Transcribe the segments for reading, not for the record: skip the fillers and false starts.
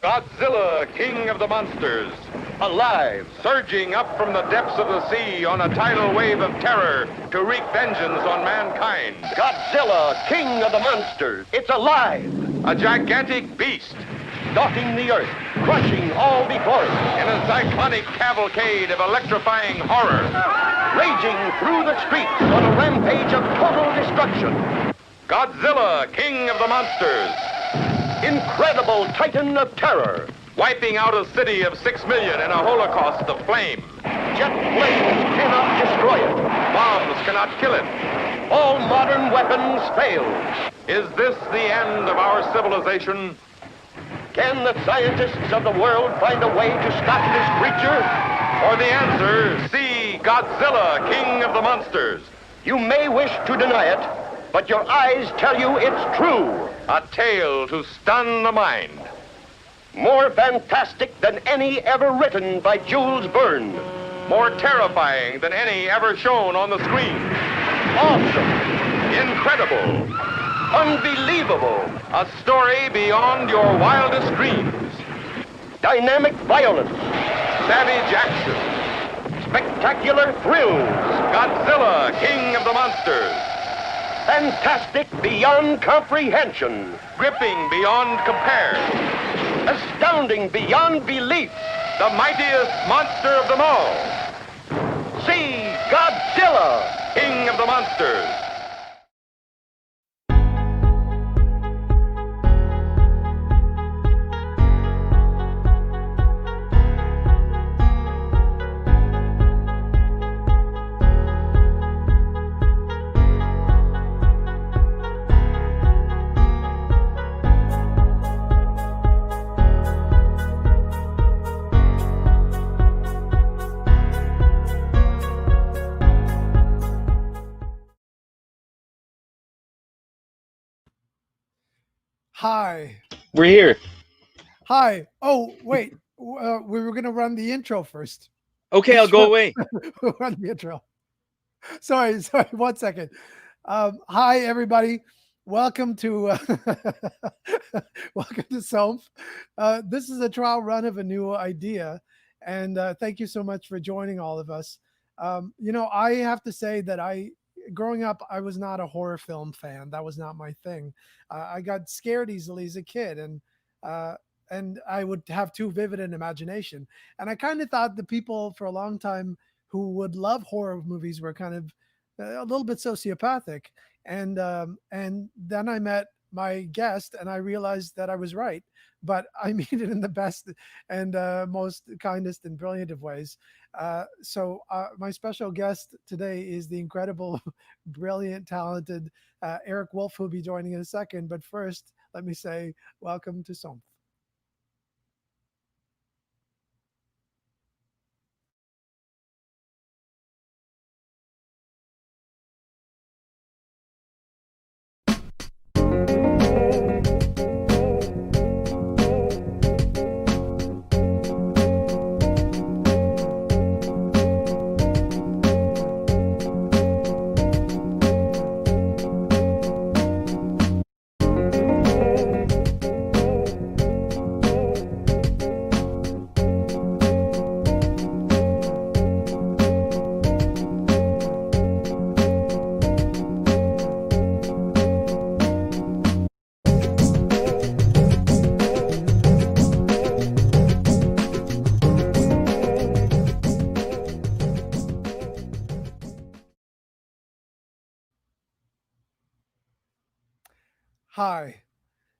Godzilla, king of the monsters, alive, surging up from the depths of the sea on a tidal wave of terror to wreak vengeance on mankind. Godzilla, king of the monsters, it's alive. A gigantic beast, Stalking the earth, crushing all before it. in a cyclonic cavalcade of electrifying horror. Raging through the streets on a rampage of total destruction. Godzilla, king of the monsters, Incredible titan of terror. wiping out a city of 6 million in a holocaust of flame. Jet planes cannot destroy it. Bombs cannot kill it. All modern weapons fail. Is this the end of our civilization? Can the scientists of the world find a way to stop this creature? For the answer, see Godzilla, king of the monsters. You may wish to deny it, but your eyes tell you it's true. A tale to stun the mind. More fantastic than any ever written by Jules Verne. More terrifying than any ever shown on the screen. Awesome. Incredible. Unbelievable. A story beyond your wildest dreams. Dynamic violence. Savage action. Spectacular thrills. Godzilla, king of the monsters. Fantastic beyond comprehension. Gripping beyond compare. Astounding beyond belief. The mightiest monster of them all. See Godzilla. King of the monsters. Hi. We're here. Hi. Oh, wait. We were going to run the intro first. Okay, I'll go away. We'll run the intro. Sorry. 1 second. Hi, everybody. Welcome to welcome to Saunf. This is a trial run of a new idea, and thank you so much for joining all of us. I have to say that growing up, I was not a horror film fan. That was not my thing. I got scared easily as a kid, and I would have too vivid an imagination. And I kind of thought the people for a long time who would love horror movies were kind of a little bit sociopathic. And then I met my guest, and I realized that I was right. But I mean it in the best and most kindest and brilliant of ways. So my special guest today is the incredible, brilliant, talented Eric Woolfe, who will be joining in a second. But first, let me say welcome to Saunf. Hi.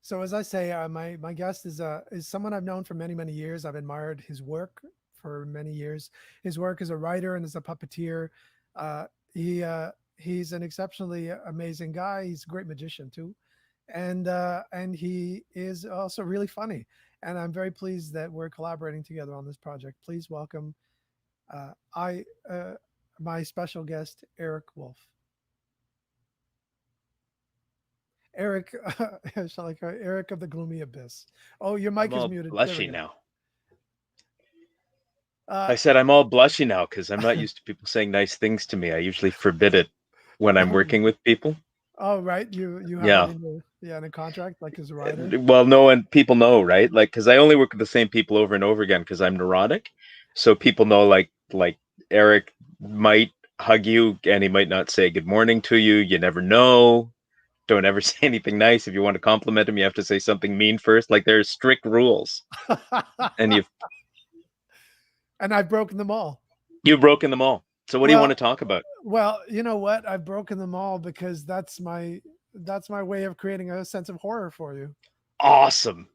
So as I say, my guest is someone I've known for many years. I've admired his work for many years. His work as a writer and as a puppeteer. He's an exceptionally amazing guy. He's a great magician too, and he is also really funny. And I'm very pleased that we're collaborating together on this project. Please welcome my special guest, Eric Woolfe. Eric, shall I call you Eric of the Gloomy Abyss? Oh, your mic I'm is all muted. blushy now. I said I'm all blushy now because I'm not used to people saying nice things to me. I usually forbid it when I'm working with people. Oh, right. You have that Yeah. in in a contract, like as a writer. Well, no, and people know, right? Like, because I only work with the same people over and over again because I'm neurotic. So people know, like Eric might hug you and he might not say good morning to you. You never know. Don't ever say anything nice. If you want to compliment him, you have to say something mean first. Like there's strict rules, and And I've broken them all. you've broken them all. So what do you want Well, to talk about? well, you know what? I've broken them all because that's my way of creating a sense of horror for you. Awesome.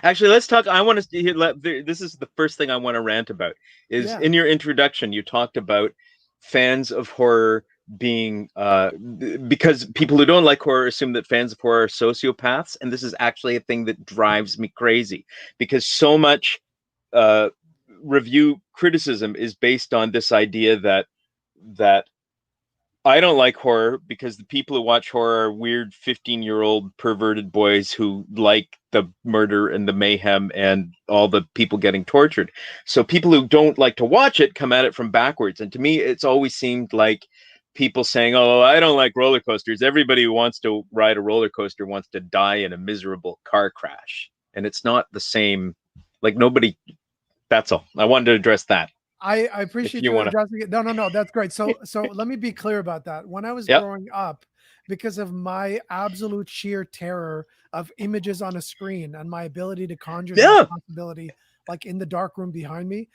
Actually, let's talk. I want to hear. This is the first thing I want to rant about. Is Yeah. in your introduction, you talked about fans of horror being because people who don't like horror assume that fans of horror are sociopaths, and this is actually a thing that drives me crazy because so much uh, review criticism is based on this idea that I don't like horror because the people who watch horror are weird 15-year-old perverted boys who like the murder and the mayhem and all the people getting tortured. So people who don't like to watch it come at it from backwards. And to me, it's always seemed like people saying, "Oh, I don't like roller coasters. Everybody who wants to ride a roller coaster wants to die in a miserable car crash." And it's not the same. Like nobody. That's all. I wanted to address that. I If appreciate you you want to. addressing it. No, that's great. So let me be clear about that. When I was Yep. growing up, because of my absolute sheer terror of images on a screen and my ability to conjure Yeah. that possibility, like in the dark room behind me,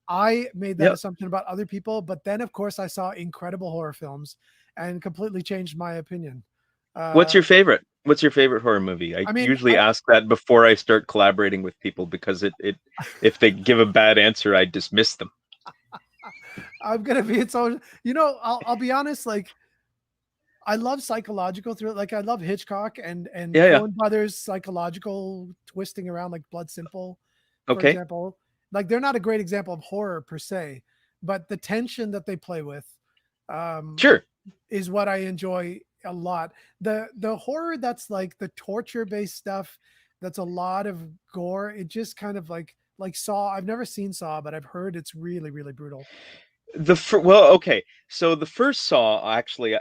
I made that Yep. assumption about other people. But then, of course, I saw incredible horror films and completely changed my opinion. What's your favorite? What's your favorite horror movie? I I mean, usually ask that before I start collaborating with people because if they give a bad answer, I dismiss them. I'm gonna be its own. You know, I'll be honest. Like, I love psychological thriller. Like, I love Hitchcock and Yeah. Coen Brothers psychological twisting around, like Blood Simple, for Okay. example. Like, they're not a great example of horror per se, but the tension that they play with, Sure. is what I enjoy a lot. The horror that's like the torture based stuff, that's a lot of gore. It just kind of like Saw. I've never seen Saw, but I've heard it's really really brutal. Well, okay. So the first Saw actually.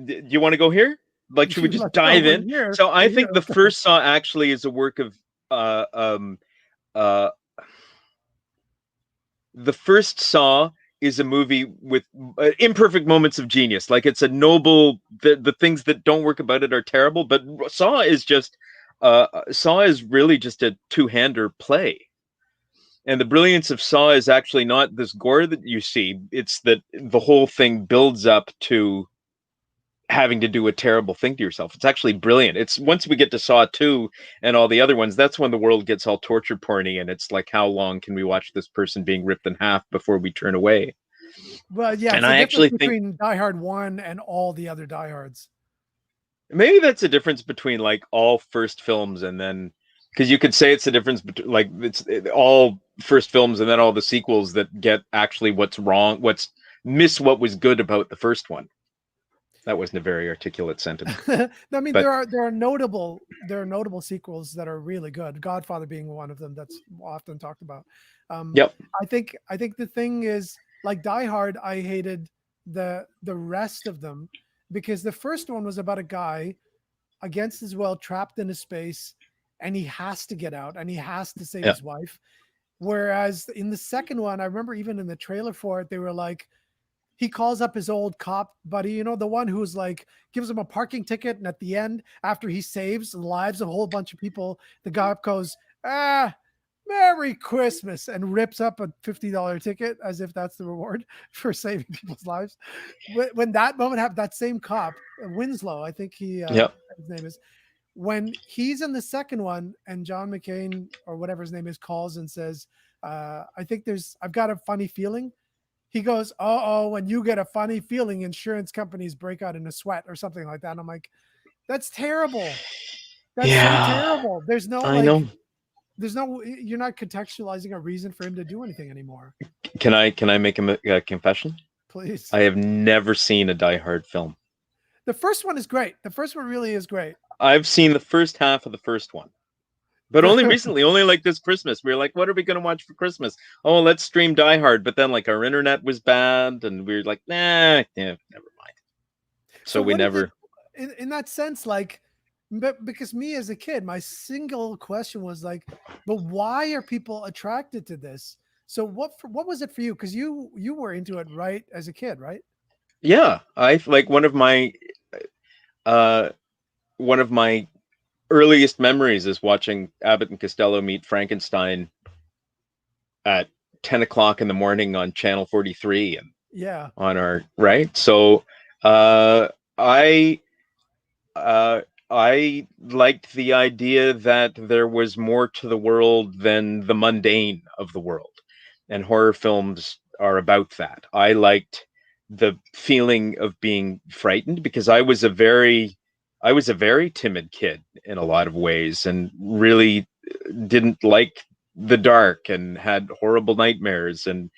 Do you want to go here? Like, should we just Let's go. dive We're in? here. So I We're here. think the Let's go. first Saw actually is a work of uh um uh the first Saw is a movie with imperfect moments of genius. Like it's a noble. The things that don't work about it are terrible, but Saw is really just a two-hander play. And the brilliance of Saw is actually not this gore that you see. It's that the whole thing builds up to having to do a terrible thing to yourself. It's actually brilliant. It's once we get to Saw 2 and all the other ones, that's when the world gets all torture porny and it's like, how long can we watch this person being ripped in half before we turn away? Well, yeah, And it's the I difference actually think between Die Hard 1 and all the other Die Hards. maybe that's a difference between like all first films and then because you could say it's the difference between like all first films and then all the sequels that get actually what's wrong, what was good about the first one. That wasn't a very articulate sentence. I mean, But there are notable sequels that are really good. Godfather being one of them that's often talked about. yep. I think the thing is, like Die Hard, I hated the rest of them because the first one was about a guy against his will trapped in a space and he has to get out and he has to save Yeah. his wife. Whereas in the second one, I remember even in the trailer for it, they were like, he calls up his old cop buddy, you know, the one who's like gives him a parking ticket. And at the end, after he saves the lives of a whole bunch of people, the cop goes, Merry Christmas, and rips up a $50 ticket as if that's the reward for saving people's lives. When that moment happened, that same cop, Winslow, I think his name is, when he's in the second one and John McCain or whatever his name is calls and says, I've got a funny feeling. He goes, oh, when you get a funny feeling, insurance companies break out in a sweat or something like that. And I'm like, that's terrible. That's so terrible. There's no you're not contextualizing a reason for him to do anything anymore. Can I make a confession? Please. I have never seen a Die Hard film. The first one is great. The first one really is great. I've seen the first half of the first one. But only recently, only like this Christmas. We were like, what are we going to watch for Christmas? Oh, let's stream Die Hard. But then like our internet was bad and we were like, nah, yeah, never mind. So we never. in that sense, like, but because me as a kid, my single question was like, but why are people attracted to this? So what was it for you? Because you were into it right as a kid, right? Yeah, I like uh one of my earliest memories is watching Abbott and Costello meet Frankenstein at 10 o'clock in the morning on Channel 43 and Yeah. on our right. So uh, I uh, I liked the idea that there was more to the world than the mundane of the world, and horror films are about that. I liked the feeling of being frightened because I was a very timid kid in a lot of ways and really didn't like the dark and had horrible nightmares and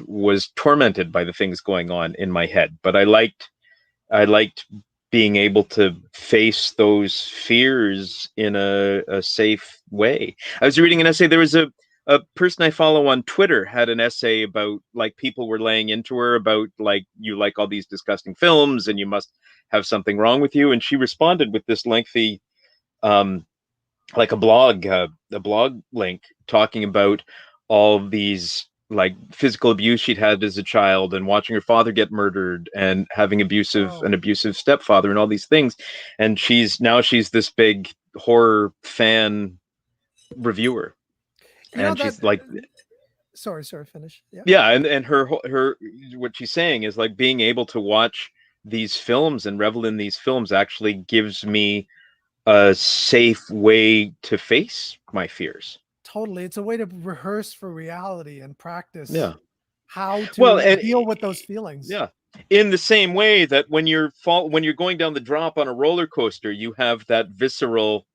was tormented by the things going on in my head. But I liked being able to face those fears in a safe way. I was reading an essay. There was a person I follow on Twitter had an essay about like people were laying into her about like you like all these disgusting films and you must have something wrong with you. And she responded with this lengthy like a blog link talking about all these like physical abuse she'd had as a child and watching her father get murdered and having an abusive stepfather and all these things. And she's this big horror fan reviewer. You know And that. she's like, Sorry, finish. Yeah. yeah, and her what she's saying is like being able to watch these films and revel in these films actually gives me a safe way to face my fears. Totally. It's a way to rehearse for reality and practice Yeah. how Well, to and deal with those feelings. yeah, in the same way that when you're going down the drop on a roller coaster, you have that visceral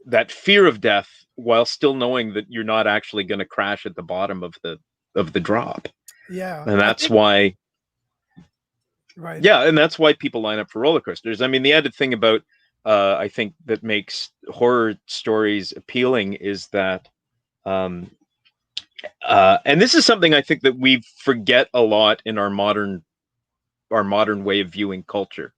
that fear of death while still knowing that you're not actually going to crash at the bottom of the drop. Yeah. And I that's think why right. yeah, and that's why people line up for roller coasters. I mean, the added thing about I think that makes horror stories appealing is that um and this is something I think that we forget a lot in our modern way of viewing culture,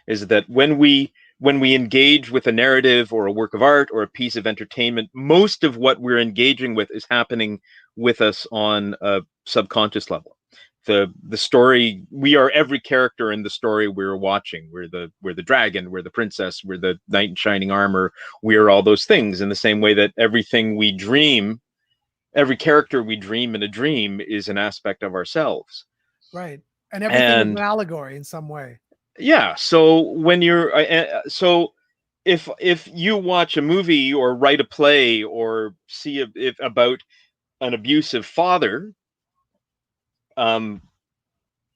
is that when we engage with a narrative or a work of art or a piece of entertainment, most of what we're engaging with is happening with us on a subconscious level. The story, we are every character in the story we're watching. We're the dragon, we're the princess, we're the knight in shining armor. We are all those things in the same way that every character we dream in a dream is an aspect of ourselves. Right. And everything is an And allegory in some way. yeah, so when you're so if you watch a movie or write a play or see about an abusive father, um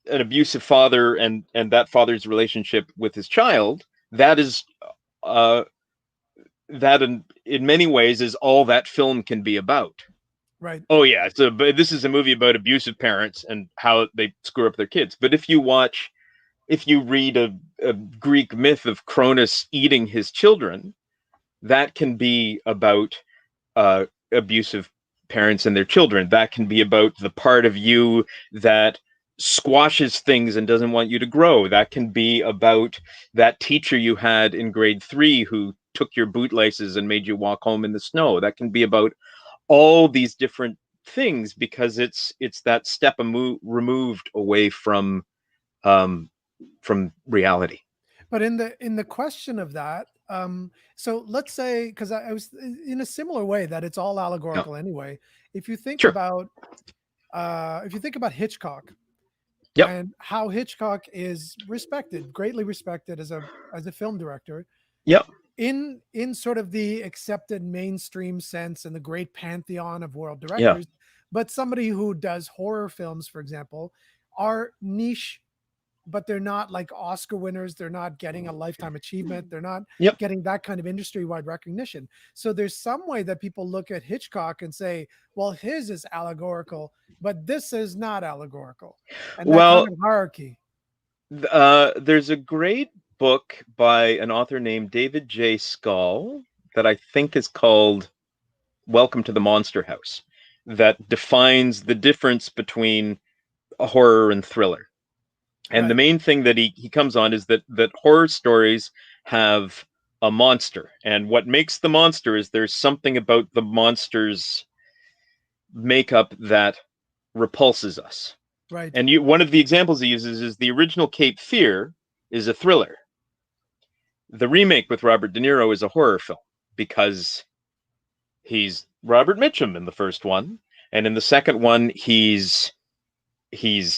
and that father's relationship with his child, that is uh that in many ways is all that film can be about. Right. Oh yeah, but this is a movie about abusive parents and how they screw up their kids. But if you read a Greek myth of Cronus eating his children, that can be about abusive parents and their children. That can be about the part of you that squashes things and doesn't want you to grow. That can be about that teacher you had in grade 3 who took your bootlaces and made you walk home in the snow. That can be about all these different things because it's that step removed away um, from reality. But in the question of that, so let's say, because I was in a similar way that it's all Yeah, allegorical anyway. If you think sure. about Hitchcock Yep. and how Hitchcock is respected, greatly respected as a film director Yep. in sort of the accepted mainstream sense and the great pantheon of world Yeah. directors, but somebody who does horror films, for example, are niche, but they're not like Oscar winners. They're not getting a lifetime achievement. They're not Yep. getting that kind of industry wide recognition. So there's some way that people look at Hitchcock and say, well, his is allegorical, but this is not allegorical. And that kind Well, of hierarchy. there's a great book by an author named David J. Scull that I think is called Welcome to the Monster House, that defines the difference between a horror and thriller. And the Right. main thing that he comes on is that horror stories have a monster, and what makes the monster is there's something about the monster's makeup that repulses us. Right. And one of the examples he uses is the original Cape Fear is a thriller. The remake with Robert De Niro is a horror film because he's Robert Mitchum in the first one, and in the second one he's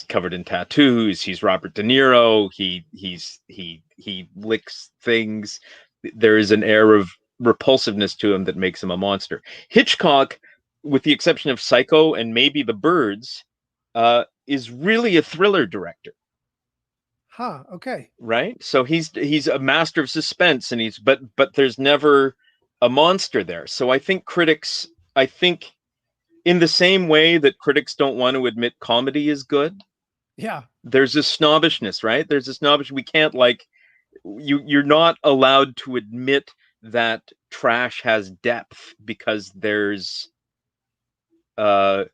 covered in tattoos. He's Robert De Niro. He licks things. There is an air of repulsiveness to him that makes him a monster. Hitchcock, with the exception of Psycho and maybe The Birds, is really a thriller director. Huh. Okay. Right? So he's a master of suspense, and but there's never a monster there. So I think in the same way that critics don't want to admit comedy is good, Yeah. there's a snobbishness, right? There's a snobbish. We can't you're not allowed to admit that trash has depth because there's a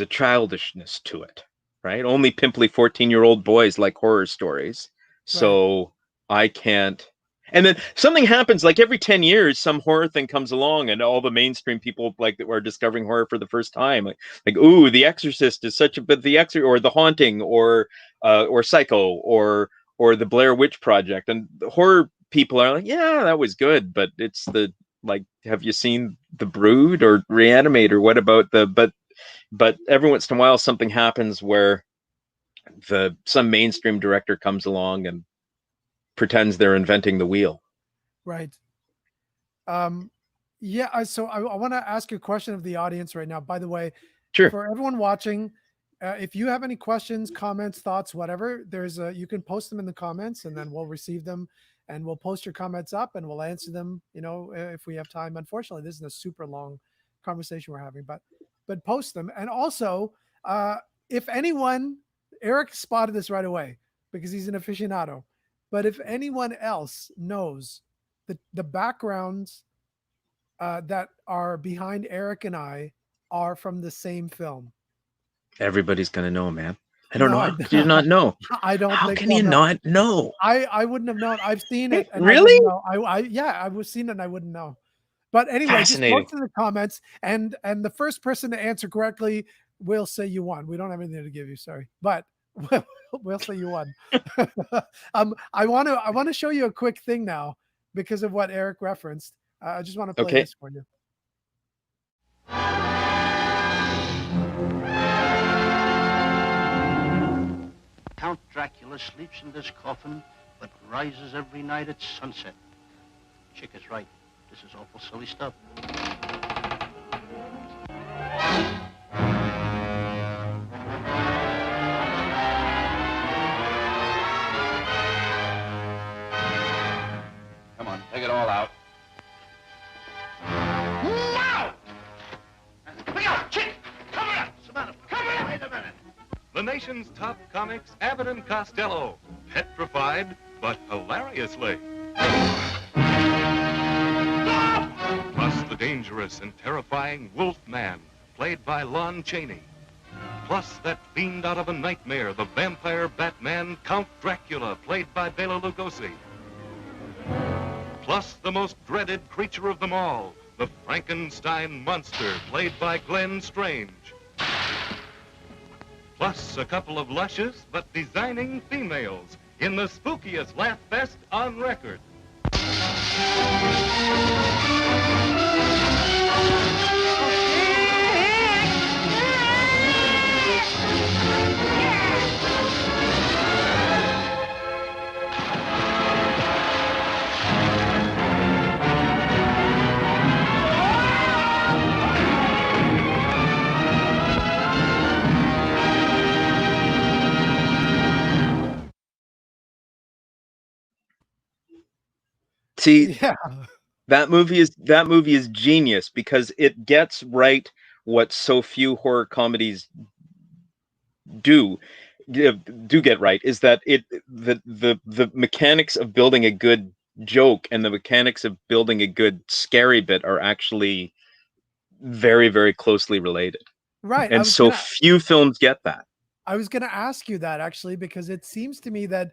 childishness to it, right? Only pimply 14-year-old boys like horror stories. So I can't. And then something happens, like every 10 years, some horror thing comes along, and all the mainstream people like that are discovering horror for the first time, like, ooh, The Exorcist is such a, but The Exorcist, or The Haunting, or Psycho, or the Blair Witch Project, and the horror people are like, yeah, that was good, but it's like, have you seen The Brood or Reanimate, or what about but every once in a while something happens where some mainstream director comes along and pretends they're inventing the wheel. Right. Yeah. So I want to ask you a question of the audience right now. By the way, Sure. for everyone watching, if you have any questions, comments, thoughts, whatever, you can post them in the comments, and then we'll receive them, and we'll post your comments up, and we'll answer them, if we have time. Unfortunately, this is a super long conversation we're having, but post them. And also, if anyone, Eric spotted this right away because he's an aficionado, but if anyone else knows the backgrounds that are behind Eric and I are from the same film. Everybody's gonna know, man. I don't No, know. How do you not know? I don't How think can you not know? I wouldn't have known. I've seen it. And Really? I was seen it and I wouldn't know. But anyway, just Fascinating. post in the comments, and the first person to answer correctly, we'll say you won. We don't have anything to give you, sorry, but we'll say you won. I want to show you a quick thing now because of what Eric referenced. I just want to play this for you. Count Dracula sleeps in this coffin, but rises every night at sunset. Chick is right. This is awful silly stuff. Come on, take it all out. Now! Look out, Chick! Cover up! Samantha, cover up! Wait a minute. The nation's top comics, Abbott and Costello. Petrified, but hilariously. Plus the dangerous and terrifying Wolfe Man, played by Lon Chaney. Plus that fiend out of a nightmare, the vampire Batman, Count Dracula, played by Bela Lugosi. Plus the most dreaded creature of them all, the Frankenstein monster, played by Glenn Strange. Plus a couple of luscious but designing females in the spookiest laugh fest on record. See, Yeah. that movie is genius because it gets right what so few horror comedies do get right, is that the mechanics of building a good joke and the mechanics of building a good scary bit are actually very, very closely related. Right. And so few films get that. I was going to ask you that actually, because it seems to me that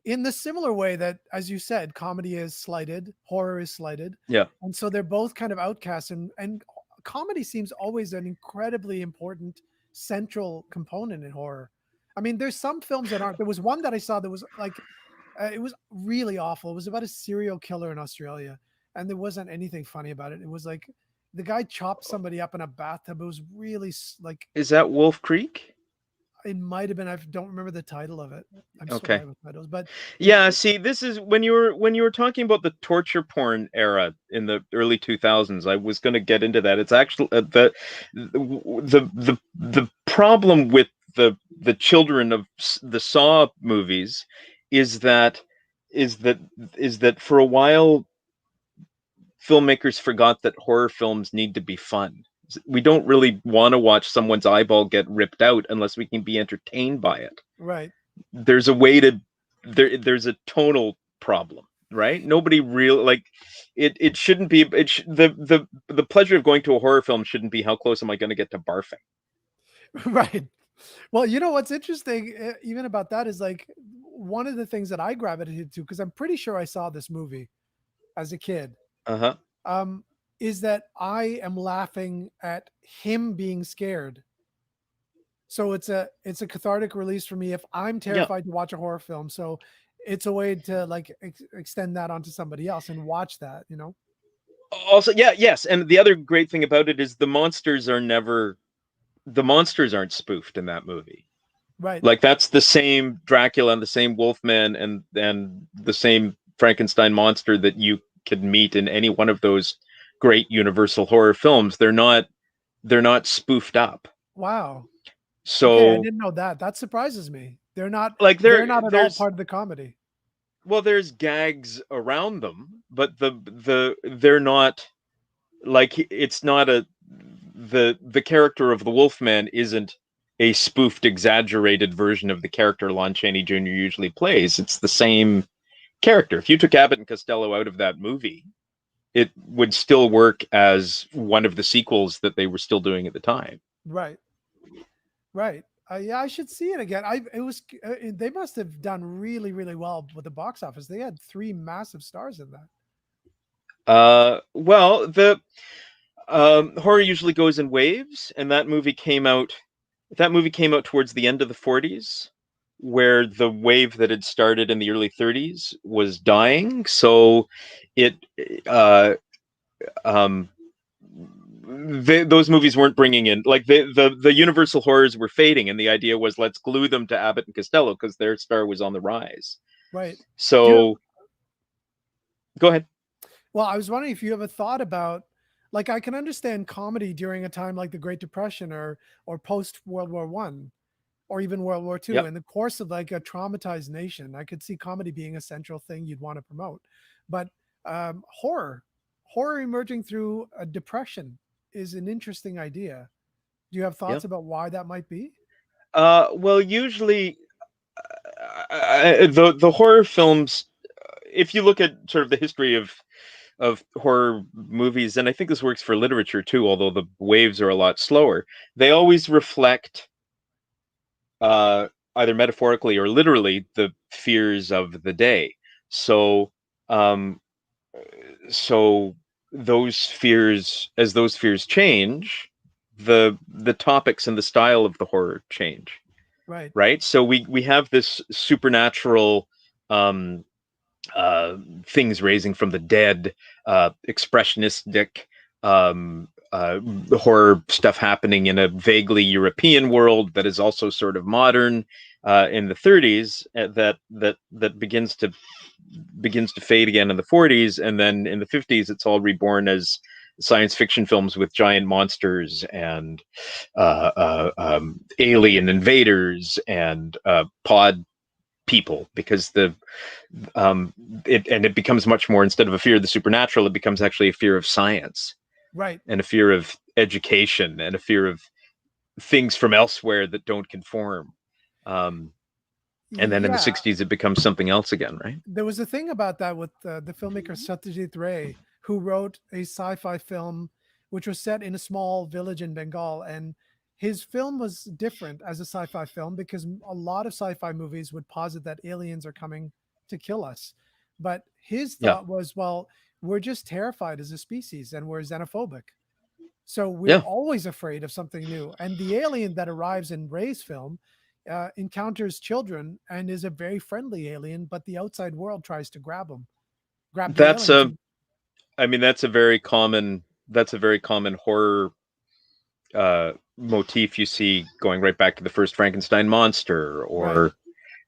in the similar way that, as you said, comedy is slighted, horror is slighted. Yeah. And so they're both kind of outcasts, and comedy seems always an incredibly important central component in horror. I mean, there's some films that aren't. There was one that I saw that was like, it was really awful. It was about a serial killer in Australia, and there wasn't anything funny about it. It was like the guy chopped somebody up in a bathtub. It was really like, Is that Wolf Creek? it might have been. I don't remember the title of it. I'm so Okay. bad with titles, but Yeah, see, this is when you were talking about the torture porn era in the early 2000s. I was going to get into that. It's actually the problem with the children of the Saw movies is that is that is that for a while filmmakers forgot that horror films need to be fun. We don't really want to watch someone's eyeball get ripped out unless we can be entertained by it. right. There's a way to there's a tonal problem, right? Nobody real like it shouldn't be the pleasure of going to a horror film shouldn't be how close am I going to get to barfing. Right. Well, you know what's interesting, even about that, is like one of the things that I gravitated to, because I'm pretty sure I saw this movie as a kid, Uh-huh. is that I am laughing at him being scared. So it's a cathartic release for me if I'm Yeah. terrified to watch a horror film. So it's a way to like extend that onto somebody else and watch that, you know? Also, yeah, yes, and the other great thing about it is the monsters aren't spoofed in that movie. Right. Like that's the same Dracula and the same Wolfman and the same Frankenstein monster that you could meet in any one of those great Universal horror films. They're not spoofed up. Wow. So Okay, I didn't know that. That surprises me. They're not like they're not at all there's part of the comedy. well there's gags around them, but they're not like it's not the character of the Wolfman isn't a spoofed, exaggerated version of the character Lon Chaney Jr. usually plays. It's the same character. If you took Abbott and Costello out of that movie, it would still work as one of the sequels that they were still doing at the time. Right. Right. Yeah, I should see it again. They must have done really, really well with the box office. They had 3 massive stars in that. Well, the horror usually goes in waves, and that movie came out towards the end of the 40s, where the wave that had started in the early 30s was dying. So it those movies weren't bringing in like the Universal horrors were fading, and the idea was let's glue them to Abbott and Costello because their star was on the rise. Right. So go ahead. Well, I was wondering if you have a thought about, like, I can understand comedy during a time like the Great Depression or post World War One, or even World War II. Yep. In the course of like a traumatized nation, I could see comedy being a central thing you'd want to promote. But horror emerging through a depression is an interesting idea. Do you have thoughts about why that might be? Well, usually the horror films, if you look at sort of the history of horror movies, and I think this works for literature too, although the waves are a lot slower, they always reflect either metaphorically or literally the fears of the day. So those fears, as those fears change, the topics and the style of the horror change. Right. So we have this supernatural things raising from the dead, expressionistic horror stuff happening in a vaguely European world that is also sort of modern in the 30s, that begins to fade again in the 40s, and then in the 50s it's all reborn as science fiction films with giant monsters and alien invaders and pod people, because it becomes much more, instead of a fear of the supernatural, it becomes actually a fear of science, right, and a fear of education, and a fear of things from elsewhere that don't conform. And then in the 60s it becomes something else again, right? There was a thing about that with the filmmaker Satyajit Ray, who wrote a sci-fi film which was set in a small village in Bengal, and his film was different as a sci-fi film because a lot of sci-fi movies would posit that aliens are coming to kill us. But his Yeah. thought was, well, we're just terrified as a species and we're xenophobic. So we're Yeah. always afraid of something new. And the alien that arrives in Ray's film encounters children and is a very friendly alien, but the outside world tries to grab him, grab the That's aliens. I mean, that's a very common horror motif you see going right back to the first Frankenstein monster, or Right.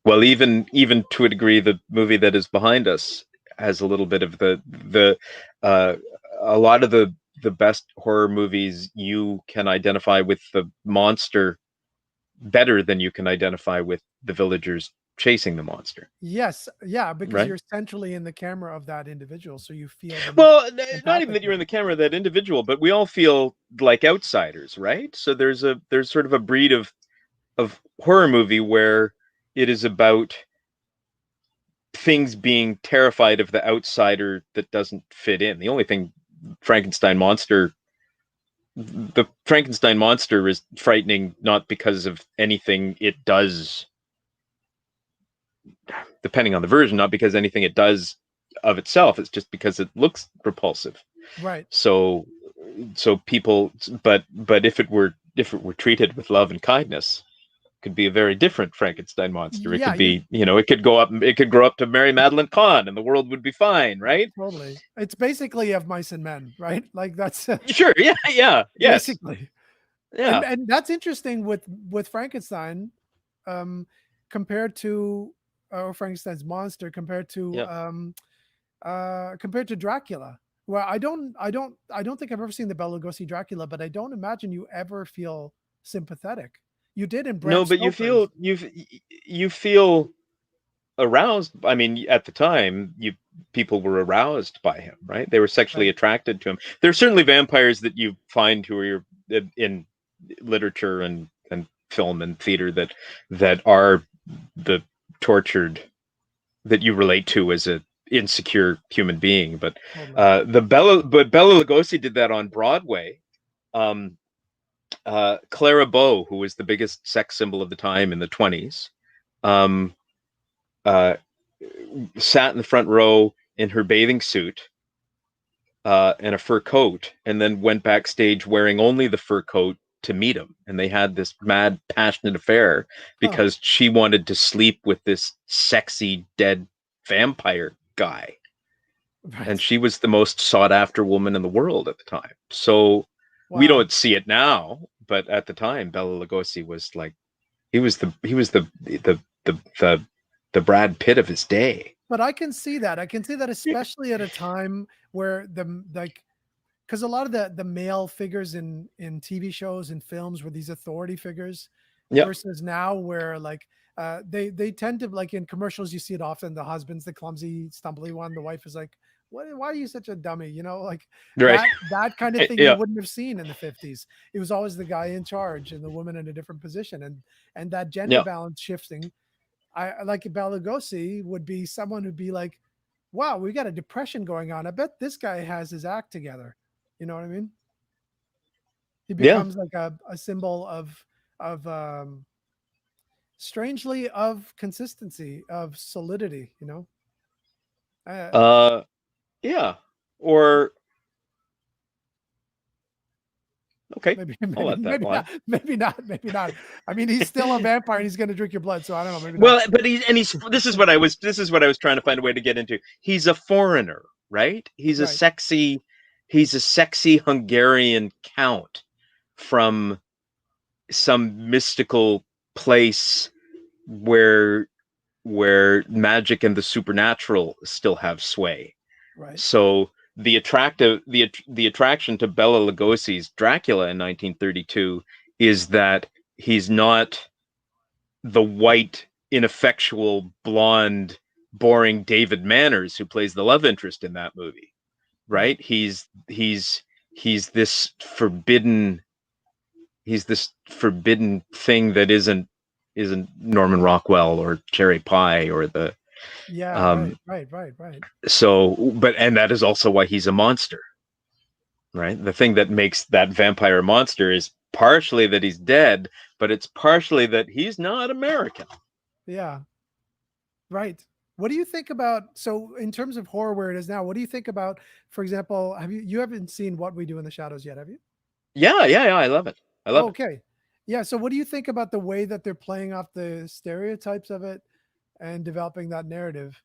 well, even to a degree, the movie that is behind us has a little bit of the a lot of the best horror movies, you can identify with the monster better than you can identify with the villagers chasing the monster, Yes, yeah, because right? you're centrally in the camera of that individual, so you feel them Well, not even that you're in empathically. the camera of that individual, but we all feel like outsiders, right? So there's sort of a breed of horror movie where it is about things being terrified of the outsider that doesn't fit in. The only thing Frankenstein monster the Frankenstein monster is frightening not because of anything it does, depending on the version, not because anything it does of itself. It's just because it looks repulsive. Right. So people, but if it were treated with love and kindness, it could be a very different Frankenstein monster. It Yeah, could be, it could grow up to Mary Madeline Kahn, and the world would be fine, right? totally. It's basically of mice and men, right? Like that's Sure, yeah, yes, basically. yeah. And that's interesting with Frankenstein, compared to or Frankenstein's monster Yeah. Compared to Dracula. Well, I don't think I've ever seen the Bela Lugosi Dracula, but I don't imagine you ever feel sympathetic. You did in Bram No, but Stoker's. you feel aroused. I mean, at the time, people were aroused by him, right? They were sexually Right. attracted to him. There's certainly vampires that you find who are in literature and film and theater that are the tortured, that you relate to as a insecure human being. But Totally. Bela Lugosi did that on Broadway. Clara Bow, who was the biggest sex symbol of the time in the 20s, sat in the front row in her bathing suit and a fur coat, and then went backstage wearing only the fur coat to meet him. And they had this mad, passionate affair because she wanted to sleep with this sexy, dead vampire guy. Right. And she was the most sought after woman in the world at the time. So we Wow. don't see it now, but at the time, Bela Lugosi was like, he was the Brad Pitt of his day. But I can see that. I can see that, especially at a time where because a lot of the male figures in TV shows and films were these authority figures, Yeah. versus now where like they tend to, like in commercials you see it often, the husband's the clumsy, stumbly one, the wife is like, why are you such a dummy? Like Right. that kind of thing Yeah. you wouldn't have seen in the 50s. It was always the guy in charge and the woman in a different position, and that gender Yeah. balance shifting. I like Bela Lugosi would be someone who'd be like, wow, we got a depression going on. I bet this guy has his act together. You know what I mean? He Yeah. becomes like a symbol of strangely of consistency, of solidity, Yeah. Or okay, maybe I'll let that lie. maybe not. I mean, he's still a vampire and he's going to drink your blood, so I don't know, maybe Well, not. but this is what I was trying to find a way to get into. He's a foreigner, right? He's a Right. sexy Hungarian count from some mystical place where magic and the supernatural still have sway. Right. So the attraction to Bela Lugosi's Dracula in 1932 is that he's not the white, ineffectual, blonde, boring David Manners who plays the love interest in that movie, right? He's this forbidden thing that isn't Norman Rockwell or Cherry Pie or the Right. So, and that is also why he's a monster, right? The thing that makes that vampire a monster is partially that he's dead, but it's partially that he's not American. Yeah. Right. What do you think about, so in terms of horror where it is now, what do you think about, for example, you haven't seen What We Do in the Shadows yet, have you? Yeah, I love it. I love it. Okay. Yeah. So what do you think about the way that they're playing off the stereotypes of it and developing that narrative?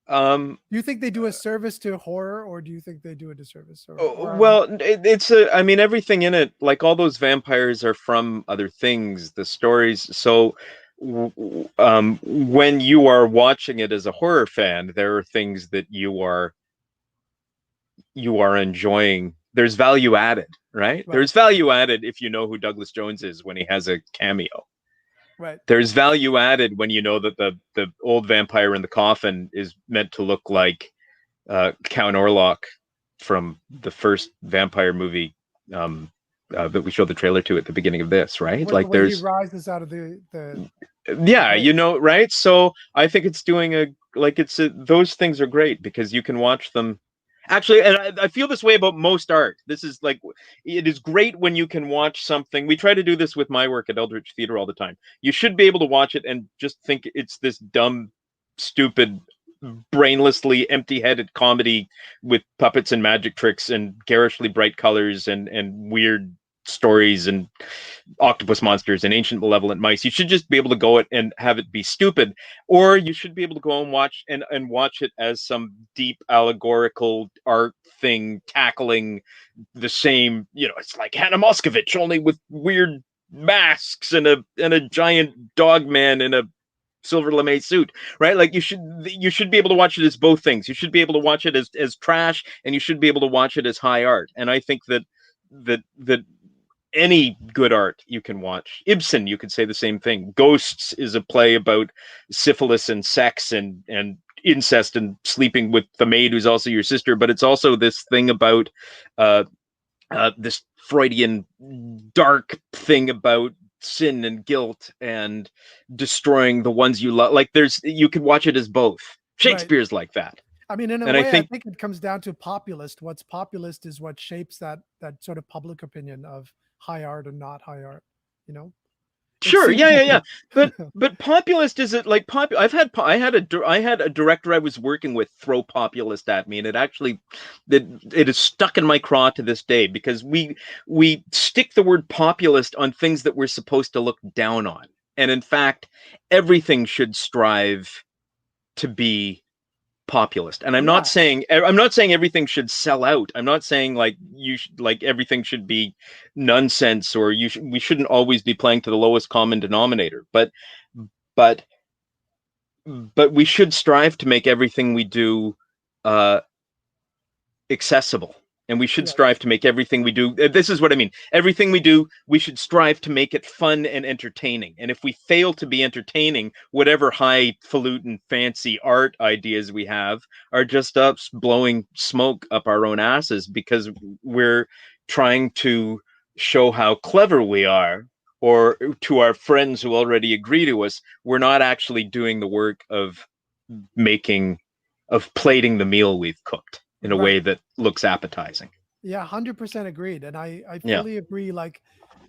Do you think they do a service to horror, or do you think they do a disservice? Well, I mean, everything in it, like all those vampires are from other things, the stories. So when you are watching it as a horror fan, there are things that you are enjoying. There's value added, right? There's value added if you know who Douglas Jones is when he has a cameo. Right. There's value added when you know that the old vampire in the coffin is meant to look like Count Orlok from the first vampire movie that we showed the trailer to at the beginning of this, right? Like there's he rises out of the yeah, you know, right? So I think it's doing those things are great because you can watch them. Actually, and I feel this way about most art. This is like, it is great when you can watch something. We try to do this with my work at Eldritch Theater all the time. You should be able to watch it and just think it's this dumb, stupid, brainlessly empty-headed comedy with puppets and magic tricks and garishly bright colors and weird stories and octopus monsters and ancient malevolent mice. You should just be able to go it and have it be stupid, or you should be able to go and watch it as some deep allegorical art thing tackling the same, you know, it's like Hannah Moscovich only with weird masks and a giant dog man in a silver lame suit, right? Like you should be able to watch it as both things. You should be able to watch it as trash, and you should be able to watch it as high art. And I think that any good art you can watch. Ibsen, you could say the same thing. Ghosts is a play about syphilis and sex and incest and sleeping with the maid who's also your sister, but it's also this thing about this Freudian dark thing about sin and guilt and destroying the ones you love. Like you could watch it as both. Shakespeare's like that. I mean, in a way, I think it comes down to populist. What's populist is what shapes that sort of public opinion of high art or not high art, you know? Sure, yeah. But populist is it like I had a director I was working with throw populist at me, and it is stuck in my craw to this day because we stick the word populist on things that we're supposed to look down on, and in fact, everything should strive to be populist. And I'm not saying everything should sell out. I'm not saying like everything should be nonsense or we shouldn't always be playing to the lowest common denominator. But we should strive to make everything we do accessible. And we should strive to make everything we do. This is what I mean. Everything we do, we should strive to make it fun and entertaining. And if we fail to be entertaining, whatever highfalutin fancy art ideas we have are just us blowing smoke up our own asses because we're trying to show how clever we are, or to our friends who already agree to us, we're not actually doing the work of plating the meal we've cooked in a way that looks appetizing. Yeah, 100% agreed. And I fully agree. Like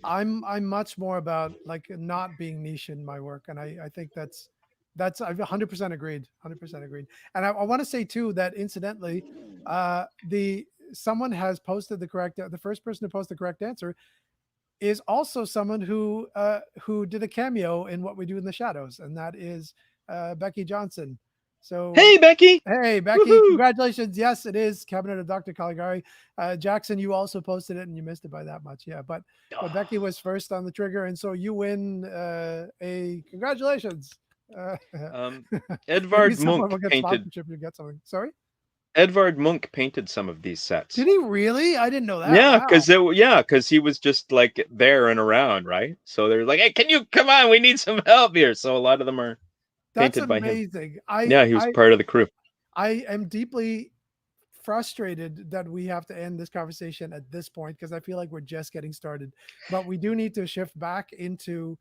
I'm much more about like not being niche in my work. And I think that's I've 100% agreed. 100% agreed. And I want to say too, that incidentally, someone has posted the first person to post the correct answer is also someone who did a cameo in What We Do in the Shadows. And that is Becky Johnson. So hey Becky, woo-hoo! Congratulations. Yes, it is Cabinet of Dr. Caligari. Jackson, you also posted it and you missed it by that much. Yeah, but Becky was first on the trigger, and so you win a congratulations. Edvard Munch painted. You get something. Sorry. Edvard Munch painted some of these sets. Did he really? I didn't know that. Yeah, because he was just like there and around, right? So they're like, hey, can you come on? We need some help here. So a lot of them are. That's amazing. He was part of the crew. I am deeply frustrated that we have to end this conversation at this point because I feel like we're just getting started. But we do need to shift back into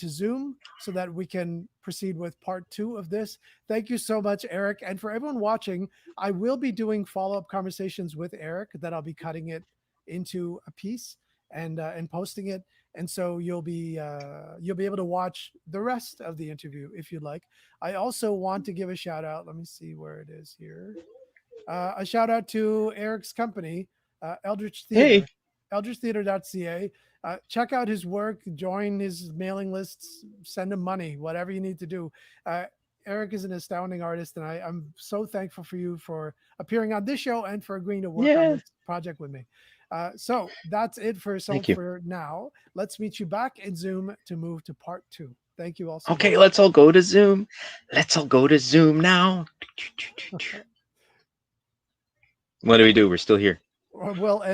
Zoom so that we can proceed with part 2 of this. Thank you so much, Eric. And for everyone watching, I will be doing follow-up conversations with Eric that I'll be cutting it into a piece. and posting it. And so you'll be able to watch the rest of the interview if you'd like. I also want to give a shout out. Let me see where it is here. A shout out to Eric's company, Eldritch Theater, eldritchtheater.ca. Check out his work, join his mailing lists, send him money, whatever you need to do. Eric is an astounding artist, and I'm so thankful for you for appearing on this show and for agreeing to work on this project with me. So that's it for for now. Let's meet you back in Zoom to move to part 2. Thank you all so much. Let's all go to Zoom. Let's all go to Zoom now. What do we do? We're still here. We'll end